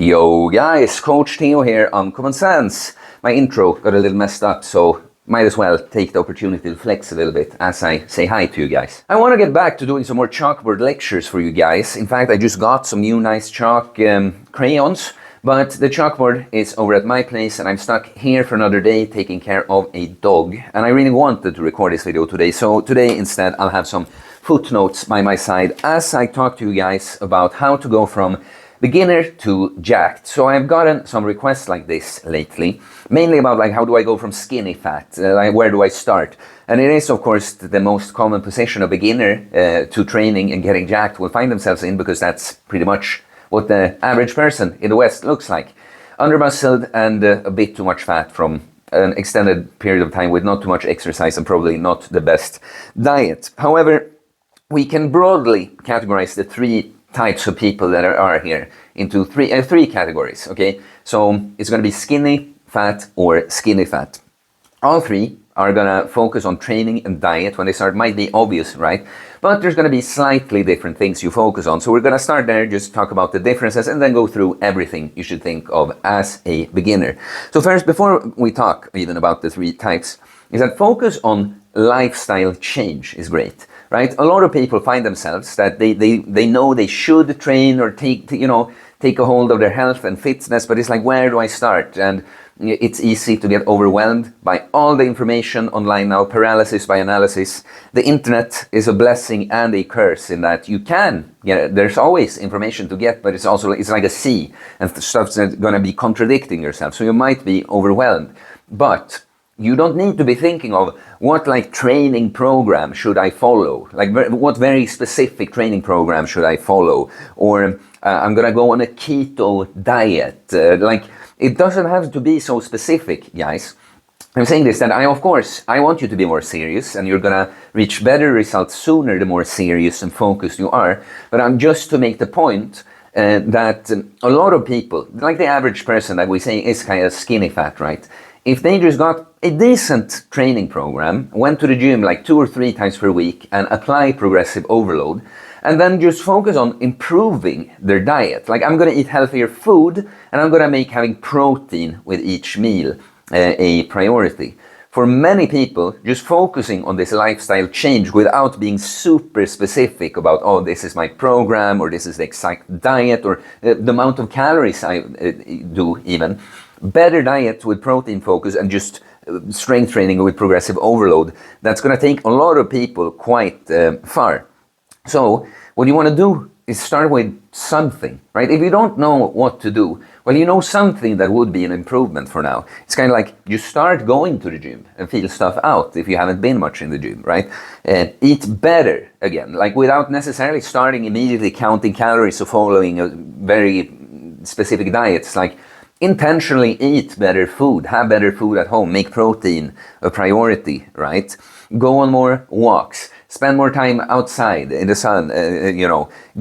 Yo guys, Coach Theo here on Common Sense. My intro got a little messed up, so might as well take the opportunity to flex a little bit as I say hi to you guys. I want to get back to doing some more chalkboard lectures for you guys. In fact, I just got some new nice chalk crayons, but the chalkboard is over at my place and I'm stuck here for another day taking care of a dog. And I really wanted to record this video today, so today instead I'll have some footnotes by my side as I talk to you guys about how to go from beginner to jacked. So I've gotten some requests like this lately, mainly about like how do I go from skinny fat, like where do I start? And it is of course the most common position a beginner to training and getting jacked will find themselves in, because that's pretty much what the average person in the West looks like. Under-muscled and a bit too much fat from an extended period of time with not too much exercise and probably not the best diet. However, we can broadly categorize the three types of people that are here into three categories, okay? So it's going to be skinny fat or skinny fat. All three are going to focus on training and diet. When they start, might be obvious, right? But there's going to be slightly different things you focus on. So we're going to start there, just talk about the differences and then go through everything you should think of as a beginner. So first, before we talk even about the three types, is that focus on lifestyle change is great. Right? A lot of people find themselves that they know they should train or take a hold of their health and fitness, but it's like, where do I start? And it's easy to get overwhelmed by all the information online now, paralysis by analysis. The internet is a blessing and a curse in that you can, there's always information to get, but it's like a sea and stuff's going to be contradicting yourself. So you might be overwhelmed, but you don't need to be thinking of what like training program should I follow, like what very specific training program should I follow, or I'm gonna go on a keto diet. Like it doesn't have to be so specific, guys. I'm saying this that I want you to be more serious, and you're gonna reach better results sooner the more serious and focused you are. But I'm just to make the point that a lot of people, like the average person that we say is kind of skinny fat, right? If they just got a decent training program, went to the gym like 2 or 3 times per week and apply progressive overload, and then just focus on improving their diet. Like, I'm going to eat healthier food and I'm going to make having protein with each meal a priority. For many people, just focusing on this lifestyle change without being super specific about, oh, this is my program, or this is the exact diet, or the amount of calories I do even. Better diet with protein focus and just strength training with progressive overload, that's going to take a lot of people quite far. So what you want to do is start with something, right? If you don't know what to do, well, you know something that would be an improvement for now. It's kind of like you start going to the gym and feel stuff out if you haven't been much in the gym, right? Eat better again, like without necessarily starting immediately counting calories or following a very specific diet. It's like intentionally eat better food, have better food at home, make protein a priority, right? Go on more walks, spend more time outside in the sun,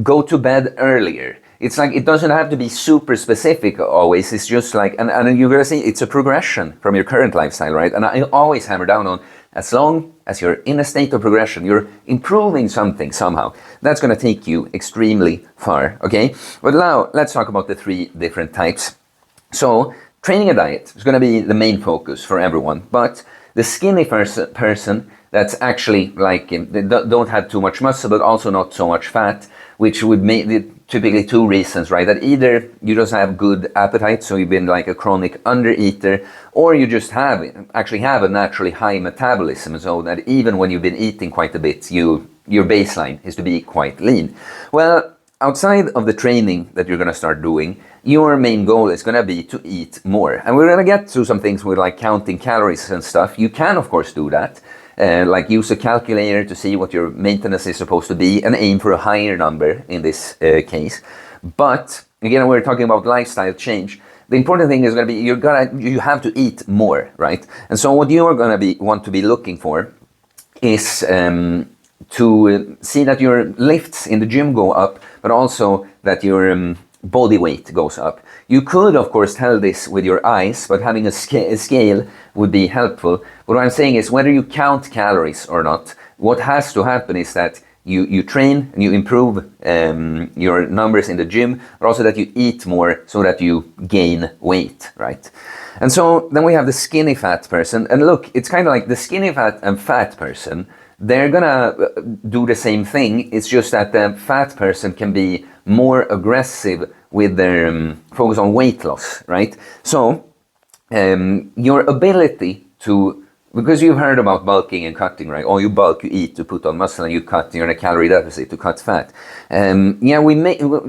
go to bed earlier. It's like, it doesn't have to be super specific always. It's just like, and you're going to see it's a progression from your current lifestyle, right? And I always hammer down on, as long as you're in a state of progression, you're improving something somehow, that's going to take you extremely far, okay? But now let's talk about the three different types. So training a diet is going to be the main focus for everyone, but the skinny person that's actually like, they don't have too much muscle but also not so much fat, which would make it typically two reasons, right? That either you just have good appetite, so you've been like a chronic undereater, or you just actually have a naturally high metabolism, so that even when you've been eating quite a bit, your baseline is to be quite lean. Well, outside of the training that you're going to start doing, your main goal is going to be to eat more. And we're going to get to some things with like counting calories and stuff. You can, of course, do that. Like use a calculator to see what your maintenance is supposed to be and aim for a higher number in this case. But again, we're talking about lifestyle change. The important thing is going to be you have to eat more, right? And so what you are going to want to be looking for is to see that your lifts in the gym go up, but also that your body weight goes up. You could, of course, tell this with your eyes, but having a scale would be helpful. But what I'm saying is, whether you count calories or not, what has to happen is that you train and you improve your numbers in the gym, but also that you eat more so that you gain weight, right? And so then we have the skinny fat person. And look, it's kind of like the skinny fat and fat person, they're gonna do the same thing. It's just that the fat person can be more aggressive with their focus on weight loss, right? So your ability to, because you've heard about bulking and cutting, right? Oh, you bulk, you eat to put on muscle, and you cut, you're in a calorie deficit to cut fat. Yeah,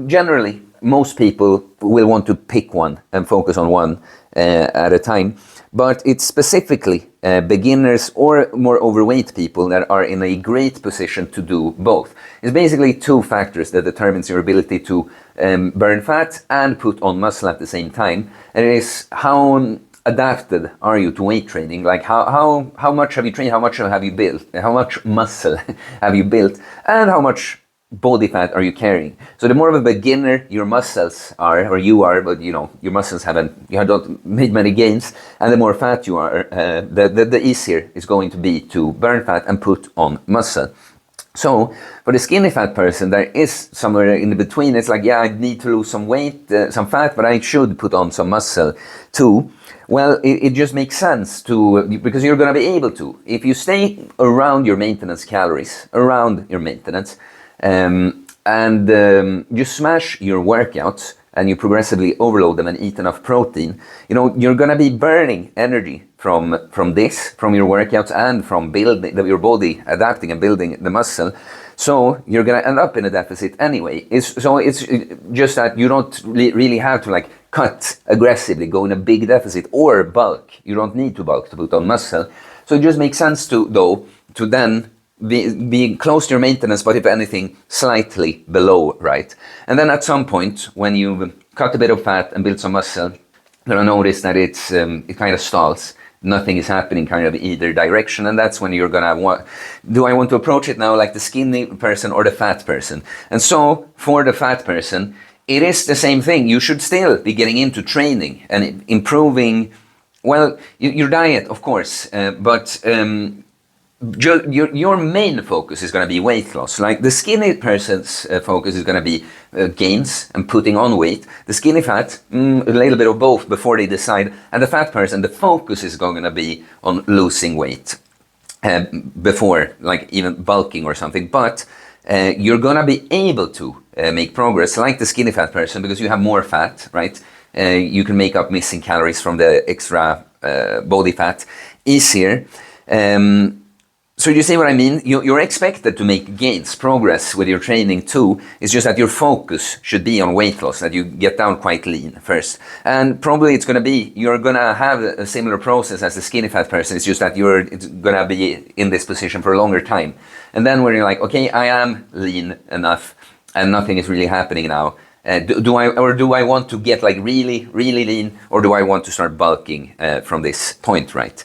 generally, most people will want to pick one and focus on one at a time. But it's specifically beginners or more overweight people that are in a great position to do both. It's basically two factors that determines your ability to burn fat and put on muscle at the same time. And it is how adapted are you to weight training? Like how much have you trained? How much have you built? How much muscle have you built? And how much body fat are you carrying? So the more of a beginner your muscles are, or you are, but you know your muscles you haven't made many gains, and the more fat you are, the easier it's going to be to burn fat and put on muscle. So for the skinny fat person, there is somewhere in between. It's like, yeah, I need to lose some weight, some fat, but I should put on some muscle too. Well, it just makes sense to, because you're going to be able to, if you stay around your maintenance calories, around your maintenance, and you smash your workouts and you progressively overload them and eat enough protein, you know, you're going to be burning energy from your workouts and from building your body, adapting and building the muscle. So you're going to end up in a deficit anyway. So it's just that you don't really have to like cut aggressively, go in a big deficit, or bulk. You don't need to bulk to put on muscle. So it just makes sense to then be close to your maintenance, but if anything, slightly below, right? And then at some point, when you cut a bit of fat and build some muscle, you're gonna notice that it kind of stalls. Nothing is happening kind of either direction, and that's when you're gonna do I want to approach it now like the skinny person or the fat person? And so for the fat person, it is the same thing. You should still be getting into training and improving, well, your diet, of course, but your main focus is going to be weight loss. Like the skinny person's focus is going to be gains and putting on weight. The skinny fat, a little bit of both before they decide. And the fat person, the focus is going to be on losing weight before like even bulking or something. But you're going to be able to make progress like the skinny fat person because you have more fat, right? You can make up missing calories from the extra body fat easier. So you see what I mean? You're expected to make gains, progress with your training too. It's just that your focus should be on weight loss, that you get down quite lean first. And probably it's going to be, you're going to have a similar process as the skinny fat person. It's just that it's going to be in this position for a longer time. And then when you're like, okay, I am lean enough and nothing is really happening now. Do I want to get like really, really lean, or do I want to start bulking from this point, right?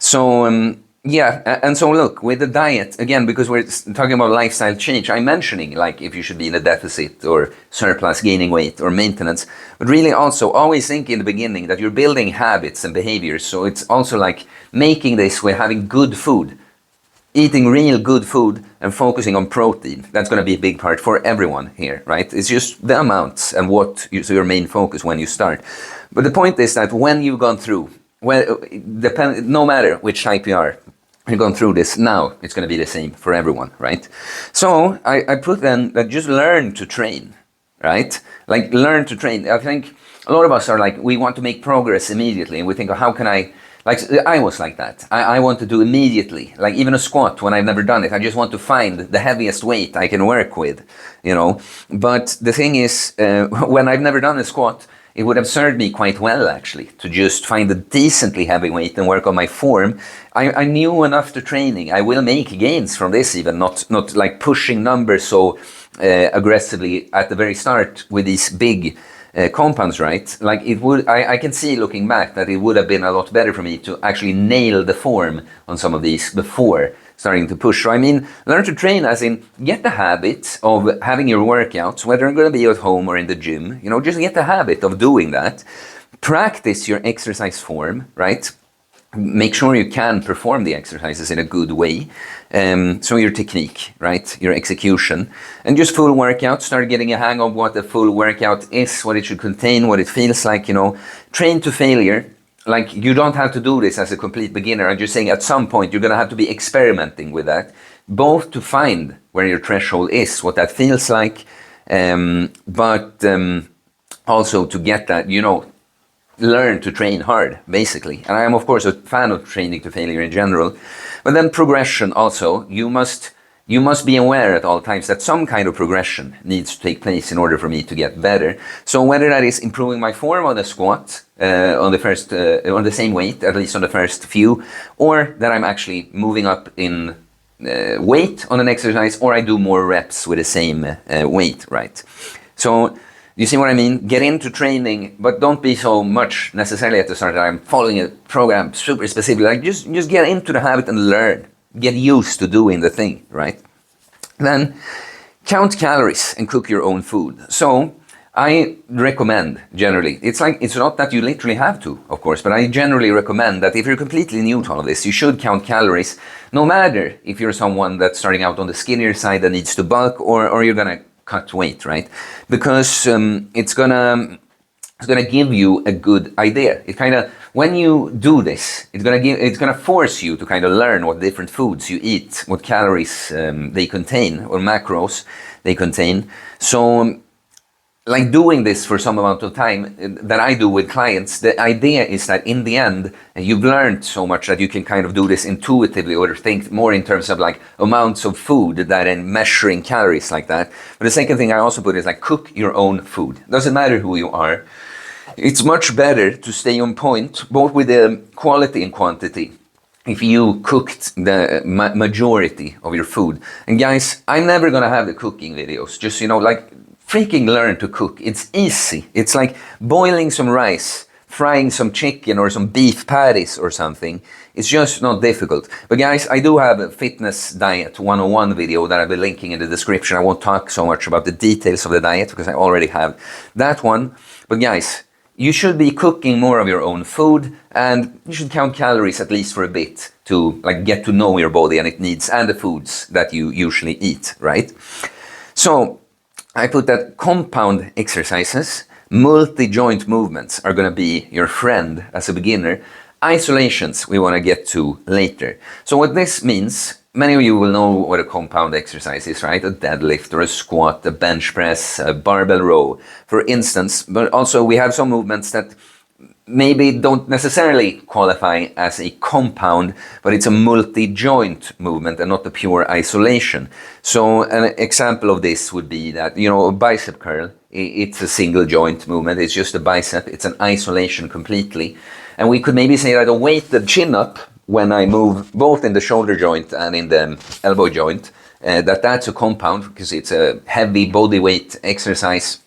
So, yeah, and so look, with the diet, again, because we're talking about lifestyle change, I'm mentioning like if you should be in a deficit or surplus, gaining weight or maintenance, but really also always think in the beginning that you're building habits and behaviors. So it's also like making this with having good food, eating real good food and focusing on protein. That's going to be a big part for everyone here, right? It's just the amounts and so your main focus when you start. But the point is that when you've gone through, well, no matter which type you are, you've gone through this now, it's going to be the same for everyone, right? So I put then that just learn to train, right? Like learn to train. I think a lot of us are like, we want to make progress immediately, and we think, oh, how can I, like I was like that. I want to do immediately, like even a squat when I've never done it. I just want to find the heaviest weight I can work with, you know. But the thing is, when I've never done a squat, it would have served me quite well, actually, to just find a decently heavy weight and work on my form. I knew enough to training. I will make gains from this even, not like pushing numbers so aggressively at the very start with these big compounds, right? Like it would, I can see looking back that it would have been a lot better for me to actually nail the form on some of these before starting to push. So I mean, learn to train as in get the habit of having your workouts, whether you're going to be at home or in the gym, you know, just get the habit of doing that. Practice your exercise form, right? make sure you can perform the exercises in a good way. So your technique, right? Your execution. And just full workout, start getting a hang of what a full workout is, what it should contain, what it feels like, you know. Train to failure. Like, you don't have to do this as a complete beginner. I'm just saying at some point you're going to have to be experimenting with that, both to find where your threshold is, what that feels like, but also to get that, you know, learn to train hard, basically. And I am, of course, a fan of training to failure in general. But then progression also, you must be aware at all times that some kind of progression needs to take place in order for me to get better. So whether that is improving my form on the squat, on the same weight, at least on the first few, or that I'm actually moving up in weight on an exercise, or I do more reps with the same weight, right? So you see what I mean? Get into training, but don't be so much necessarily at the start that I'm following a program super specific. Like, just get into the habit and learn. Get used to doing the thing, right? Then count calories and cook your own food. So I recommend generally, it's not that you literally have to, of course, but I generally recommend that if you're completely new to all of this, you should count calories, no matter if you're someone that's starting out on the skinnier side that needs to bulk, or you're gonna cut weight, right? Because it's gonna give you a good idea. It kind of, when you do this, it's gonna force you to kind of learn what different foods you eat, what calories they contain, or macros they contain. So like, doing this for some amount of time that I do with clients, the idea is that in the end, you've learned so much that you can kind of do this intuitively, or think more in terms of like amounts of food than in measuring calories like that. But the second thing I also put is like, cook your own food. Doesn't matter who you are. It's much better to stay on point, both with the quality and quantity, if you cooked the majority of your food. And guys, I'm never gonna have the cooking videos, just, you know, like, freaking learn to cook. It's easy. It's like boiling some rice, frying some chicken or some beef patties or something. It's just not difficult. But guys, I do have a fitness diet 101 video that I'll be linking in the description. I won't talk so much about the details of the diet because I already have that one. But guys, you should be cooking more of your own food, and you should count calories at least for a bit to like get to know your body and its needs and the foods that you usually eat, right? So I put that compound exercises, multi-joint movements are going to be your friend as a beginner. Isolations we want to get to later. So what this means, many of you will know what a compound exercise is, right? A deadlift or a squat, a bench press, a barbell row, for instance. But also we have some movements that maybe don't necessarily qualify as a compound, but it's a multi-joint movement and not a pure isolation. So an example of this would be that, you know, a bicep curl, it's a single joint movement, it's just a bicep, it's an isolation completely. And we could maybe say that a weighted chin-up, when I move both in the shoulder joint and in the elbow joint, that's a compound because it's a heavy body weight exercise,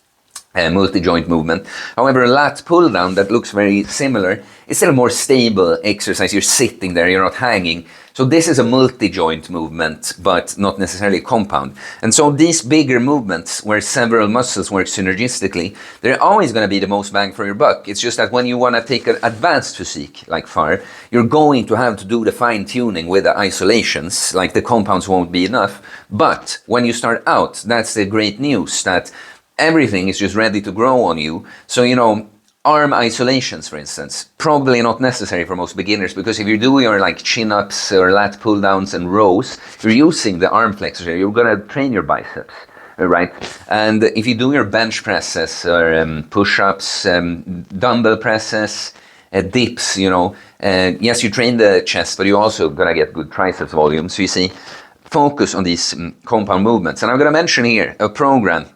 multi-joint movement. However, a lat pull down that looks very similar is still a more stable exercise. You're sitting there, you're not hanging. So this is a multi-joint movement, but not necessarily a compound. And so these bigger movements where several muscles work synergistically, they're always going to be the most bang for your buck. It's just that when you want to take an advanced physique like FAR, you're going to have to do the fine-tuning with the isolations, like the compounds won't be enough. But when you start out, that's the great news, that everything is just ready to grow on you. So, you know, arm isolations, for instance, probably not necessary for most beginners, because if you do your like chin-ups or lat pull-downs and rows, you're using the arm flexors here. You're going to train your biceps, right? And if you do your bench presses or push-ups, dumbbell presses, dips, you know, yes, you train the chest, but you're also going to get good triceps volume. So you see, focus on these compound movements. And I'm going to mention here a program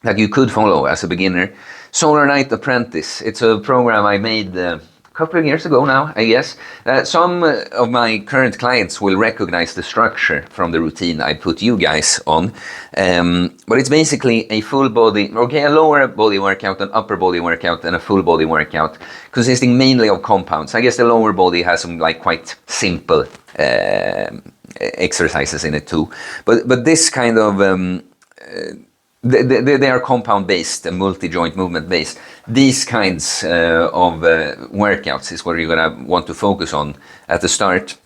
that you could follow as a beginner. Solar Night Apprentice. It's a program I made a couple of years ago now, I guess. Some of my current clients will recognize the structure from the routine I put you guys on. But it's basically a full body, okay, a lower body workout, an upper body workout, and a full body workout, consisting mainly of compounds. I guess the lower body has some like quite simple exercises in it too. But this kind of they are compound based and multi-joint movement based. These kinds of workouts is what you're gonna want to focus on at the start.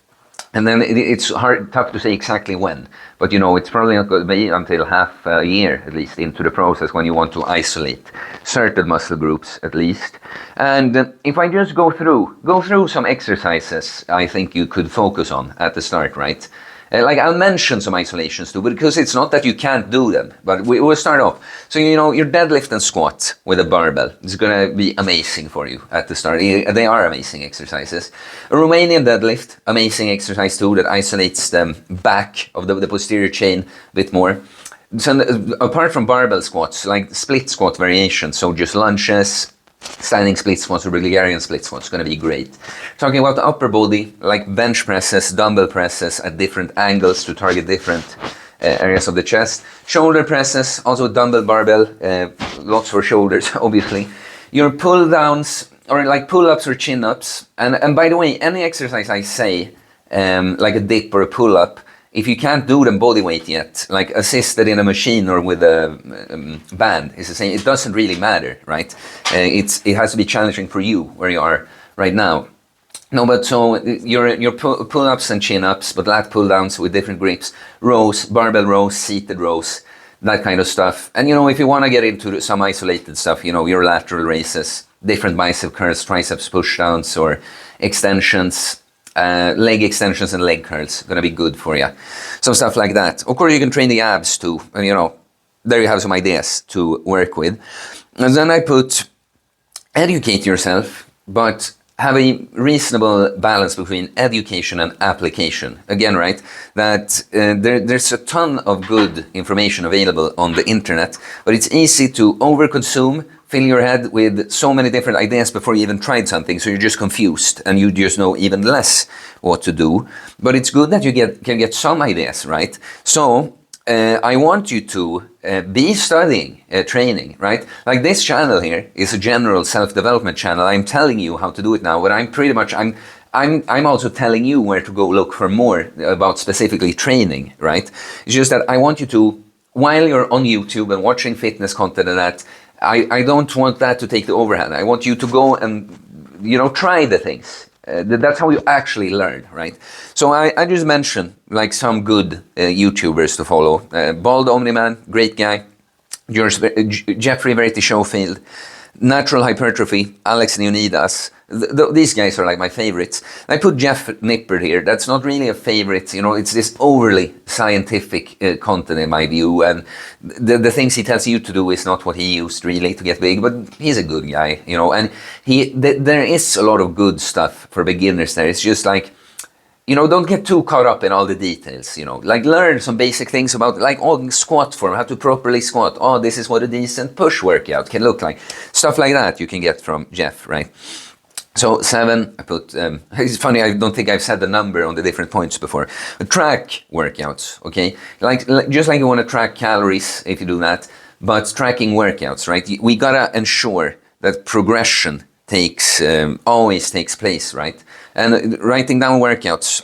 And then it's tough to say exactly when, but you know, it's probably not going to be until half a year at least into the process when you want to isolate certain muscle groups at least. And if I just go through some exercises I think you could focus on at the start, right? Like I'll mention some isolations too, because it's not that you can't do them, but we will start off. So, you know, your deadlift and squat with a barbell is going to be amazing for you at the start. They are amazing exercises. A Romanian deadlift, amazing exercise too, that isolates the back of the posterior chain a bit more. So apart from barbell squats, like split squat variations, so just lunges, standing split squats or Bulgarian split squats, going to be great. Talking about the upper body, like bench presses, dumbbell presses at different angles to target different areas of the chest. Shoulder presses, also dumbbell barbell, lots for shoulders, obviously. Your pull downs, or like pull ups or chin ups. And by the way, any exercise I say, like a dip or a pull up, if you can't do them body weight yet, like assisted in a machine or with a band, is the same. It doesn't really matter, right? It has to be challenging for you where you are right now. No, but so your pull-ups and chin-ups, but lat pull-downs with different grips, rows, barbell rows, seated rows, that kind of stuff. And you know, if you want to get into some isolated stuff, you know, your lateral raises, different bicep curls, triceps push-downs or extensions, leg extensions and leg curls, gonna be good for you. Some stuff like that. Of course, you can train the abs too, and you know, there you have some ideas to work with. And then I put educate yourself, but have a reasonable balance between education and application. Again, right, that there's a ton of good information available on the internet, but it's easy to overconsume, fill your head with so many different ideas before you even tried something, so you're just confused and you just know even less what to do. But it's good that you can get some ideas, right? So I want you to be studying training, right? Like this channel here is a general self-development channel. I'm telling you how to do it now, but I'm pretty much I'm also telling you where to go look for more about specifically training, right? It's just that I want you to, while you're on YouTube and watching fitness content and that, I don't want that to take the overhand. I want you to go and, you know, try the things. That's how you actually learn, right? So I just mentioned like some good YouTubers to follow. Bald Omni-Man, great guy. Jeffrey Verity Schofield. Natural Hypertrophy, Alex Leonidas. These guys are like my favorites. I put Jeff Nippard here. That's not really a favorite, you know, it's this overly scientific content in my view, and the things he tells you to do is not what he used really to get big, but he's a good guy, you know, and there is a lot of good stuff for beginners there. It's just like, you know, don't get too caught up in all the details, you know, like learn some basic things about like squat form, how to properly squat. Oh, this is what a decent push workout can look like. Stuff like that you can get from Jeff, right? So 7, I put, it's funny, I don't think I've said the number on the different points before. Track workouts, okay? Like just like you want to track calories if you do that, but tracking workouts, right? We gotta ensure that progression always takes place, right? And writing down workouts,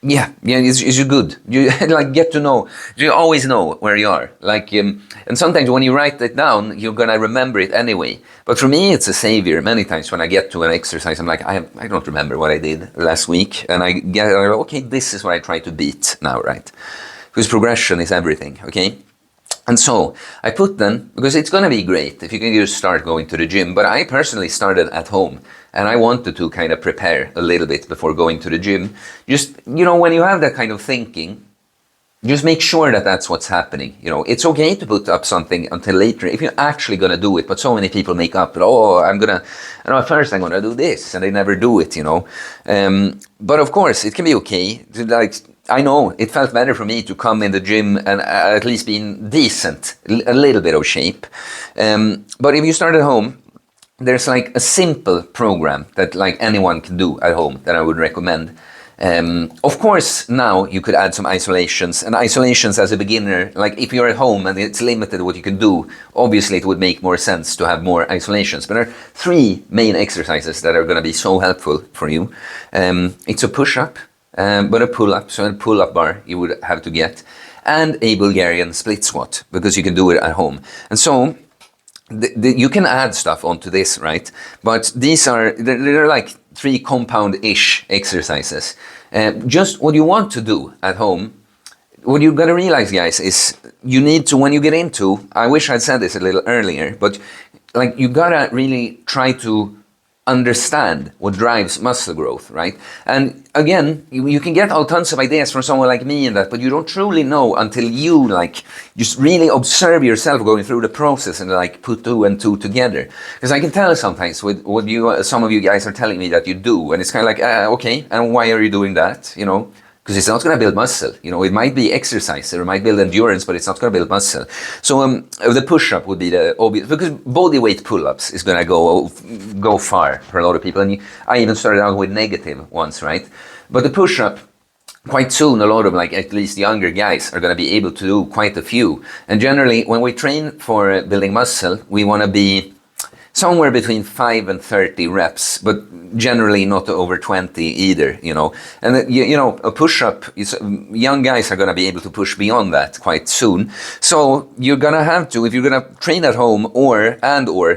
yeah, it's good. You like get to know. You always know where you are. Like, and sometimes when you write it down, you're gonna remember it anyway. But for me, it's a savior. Many times when I get to an exercise, I'm like, I don't remember what I did last week, and I get okay, this is what I try to beat now, right? Because progression is everything, okay? And so I put them, because it's going to be great if you can just start going to the gym. But I personally started at home and I wanted to kind of prepare a little bit before going to the gym. Just, you know, when you have that kind of thinking, just make sure that that's what's happening. You know, it's okay to put up something until later if you're actually going to do it. But so many people make up, oh, first I'm going to do this, and they never do it, you know. But of course, it can be okay to like, I know it felt better for me to come in the gym and at least be in decent, a little bit of shape. But if you start at home, there's like a simple program that like anyone can do at home that I would recommend. Of course, now you could add some isolations, and isolations as a beginner, like if you're at home and it's limited what you can do, obviously it would make more sense to have more isolations. But there are 3 main exercises that are going to be so helpful for you. It's a push-up. But a pull-up, so a pull-up bar you would have to get. and a Bulgarian split squat, because you can do it at home. And so you can add stuff onto this, right? But they're like 3 compound-ish exercises. Just what you want to do at home, what you gotta realize, guys, is you need to, when you get into, I wish I'd said this a little earlier, but like you gotta really try to understand what drives muscle growth, right? And again, you can get all tons of ideas from someone like me and that, but you don't truly know until you like just really observe yourself going through the process and like put 2 and 2 together. Because I can tell sometimes with what some of you guys are telling me that you do, and it's kind of like, okay, and why are you doing that? You know, because it's not going to build muscle. You know, it might be exercise, or it might build endurance, but it's not going to build muscle. So the push-up would be the obvious, because body weight pull-ups is going to go far for a lot of people. And I even started out with negative ones, right? But the push-up, quite soon, a lot of like at least younger guys are going to be able to do quite a few. And generally, when we train for building muscle, we want to be somewhere between 5 and 30 reps, but generally not over 20 either, you know. And you know, a push-up, young guys are going to be able to push beyond that quite soon. So you're going to have to, if you're going to train at home or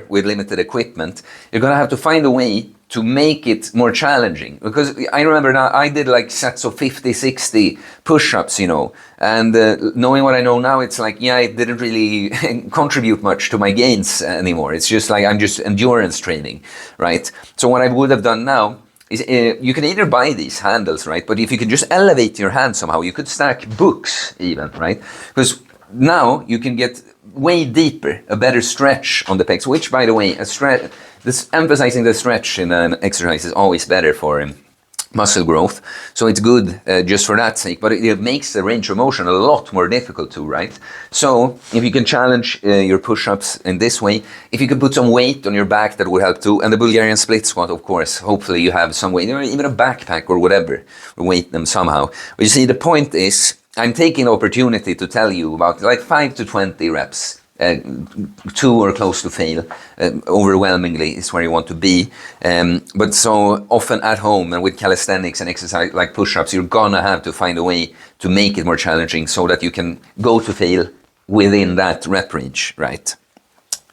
with limited equipment, you're going to have to find a way to make it more challenging. Because I remember now, I did like sets of 50, 60 push-ups, you know, and knowing what I know now, it's like, yeah, it didn't really contribute much to my gains anymore. It's just like, I'm just endurance training, right? So what I would have done now is you can either buy these handles, right? But if you can just elevate your hand somehow, you could stack books even, right? Because now you can get way deeper, a better stretch on the pecs, which, by the way, emphasizing the stretch in an exercise is always better for muscle growth. So it's good just for that sake, but it makes the range of motion a lot more difficult too, right? So if you can challenge your push-ups in this way, if you could put some weight on your back, that would help too. And the Bulgarian split squat, of course, hopefully you have some weight, even a backpack or whatever, or weight them somehow. But you see, the point is, I'm taking the opportunity to tell you about like 5 to 20 reps. 2 or close to fail, overwhelmingly is where you want to be. But so often at home and with calisthenics and exercise like push-ups, you're gonna have to find a way to make it more challenging so that you can go to fail within that rep range, right?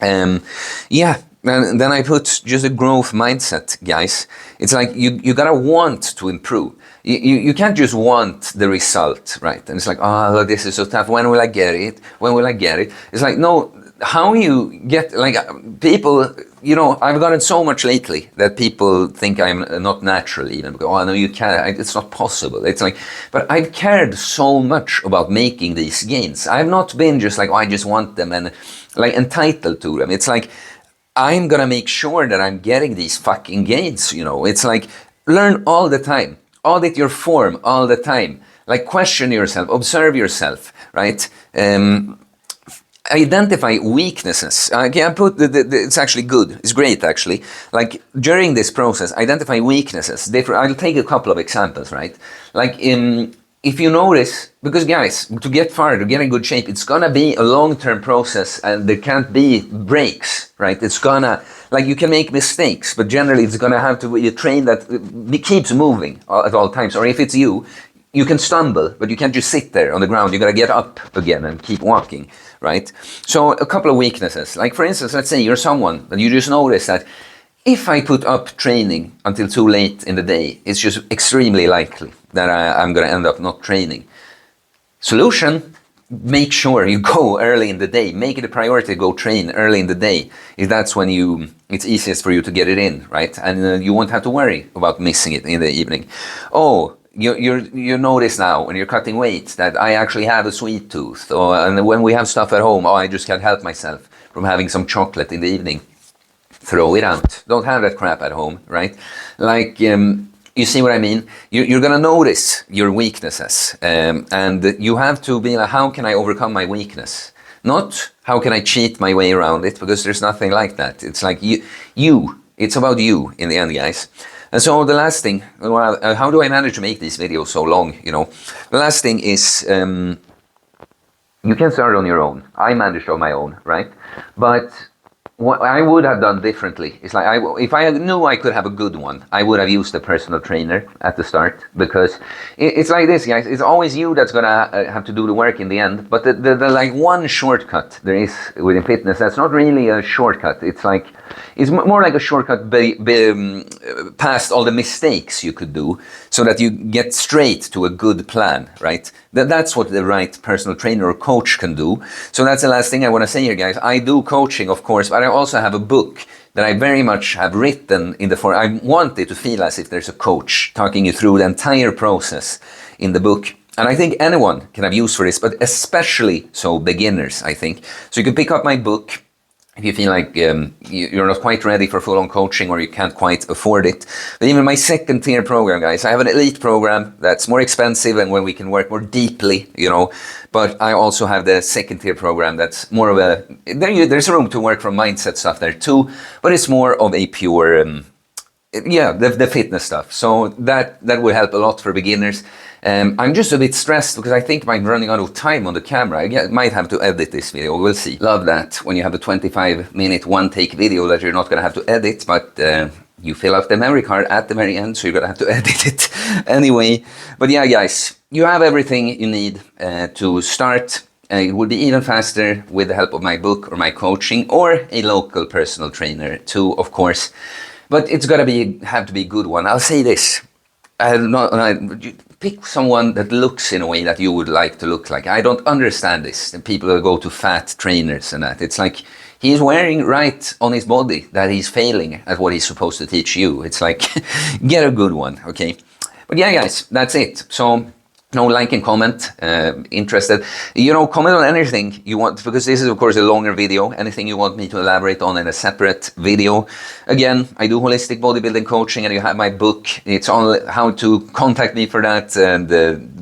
Yeah. And then I put just a growth mindset, guys. It's like you gotta want to improve. You can't just want the result, right? And it's like, oh, this is so tough. When will I get it? When will I get it? It's like, no, how you get, like, people, you know, I've gotten so much lately that people think I'm not natural even. Oh, no, you can't, it's not possible. It's like, but I've cared so much about making these gains. I've not been just like, oh, I just want them and like entitled to them. It's like, I'm gonna make sure that I'm getting these fucking gains, you know. It's like, learn all the time. Audit your form all the time. Like, question yourself, observe yourself, right? Identify weaknesses. I put it's actually good. It's great, actually. Like, during this process, identify weaknesses. I'll take a couple of examples, right? Like, if you notice, because guys, to get far, to get in good shape, it's gonna be a long-term process and there can't be breaks, right? It's gonna, like, you can make mistakes, but generally it's gonna have to be a train that keeps moving at all times. Or if it's you can stumble, but you can't just sit there on the ground. You gotta get up again and keep walking, right? So a couple of weaknesses, like for instance, let's say you're someone that you just notice that if I put up training until too late in the day, it's just extremely likely that I'm going to end up not training. Solution, make sure you go early in the day. Make it a priority to go train early in the day. If that's when it's easiest for you to get it in, right? And you won't have to worry about missing it in the evening. Oh, you notice now when you're cutting weight that I actually have a sweet tooth. And when we have stuff at home, I just can't help myself from having some chocolate in the evening. Throw it out. Don't have that crap at home, right? Like, you see what I mean? You're gonna notice your weaknesses, and you have to be like, how can I overcome my weakness? Not how can I cheat my way around it, because there's nothing like that. It's like it's about you in the end, guys. And so the last thing, well, how do I manage to make these videos so long, you know? The last thing is, you can start on your own. I managed on my own, right? But what I would have done differently is like if I knew I could have a good one, I would have used a personal trainer at the start, because it's like this, guys. It's always you that's gonna have to do the work in the end. But the like one shortcut there is within fitness, that's not really a shortcut. It's more like a shortcut past all the mistakes you could do, so that you get straight to a good plan, right? That's what the right personal trainer or coach can do. So that's the last thing I want to say here, guys. I do coaching, of course, but I also have a book that I very much have written in the form. I want it to feel as if there's a coach talking you through the entire process in the book. And I think anyone can have use for this, but especially so beginners, I think. So you can pick up my book if you feel like you're not quite ready for full-on coaching, or you can't quite afford it. But even my second tier program, guys, I have an elite program that's more expensive and where we can work more deeply, you know. But I also have the second tier program that's more of a, there's room to work from mindset stuff there too, but it's more of a pure, the fitness stuff. So that will help a lot for beginners. I'm just a bit stressed because I think I'm running out of time on the camera. I might have to edit this video, we'll see. Love that when you have a 25-minute one-take video that you're not going to have to edit, but you fill out the memory card at the very end, so you're going to have to edit it anyway. But yeah, guys, you have everything you need to start. It would be even faster with the help of my book or my coaching or a local personal trainer too, of course. But it's got to have to be a good one. I'll say this. Pick someone that looks in a way that you would like to look like. I don't understand this. The people that go to fat trainers and that. It's like he's wearing right on his body that he's failing at what he's supposed to teach you. It's like, get a good one, okay? But yeah, guys, that's it. So, no, like and comment, interested. You know, comment on anything you want, because this is, of course, a longer video. Anything you want me to elaborate on in a separate video. Again, I do holistic bodybuilding coaching, and you have my book. It's all how to contact me for that, and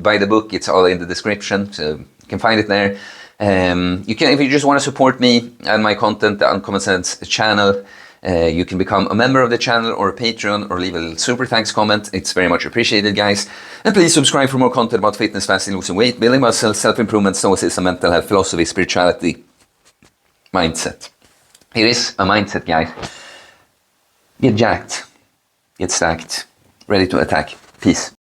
buy the book. It's all in the description, so you can find it there. You can, if you just want to support me and my content, the Uncommon Sense channel, you can become a member of the channel or a Patreon, or leave a little super thanks comment. It's very much appreciated, guys. And please subscribe for more content about fitness, fasting, losing weight, building muscle, self-improvement, stoicism, mental health, philosophy, spirituality, mindset. It is a mindset, guys. Get jacked, get stacked, ready to attack. Peace.